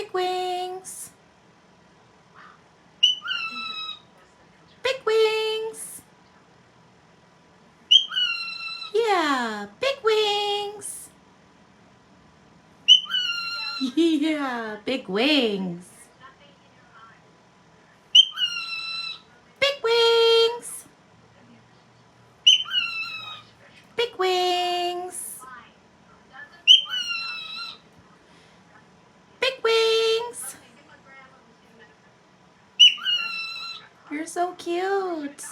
Big wings. Big wings. Yeah, big wings. Yeah, big wings. Big wings. Big wings. Big wings. You're so cute.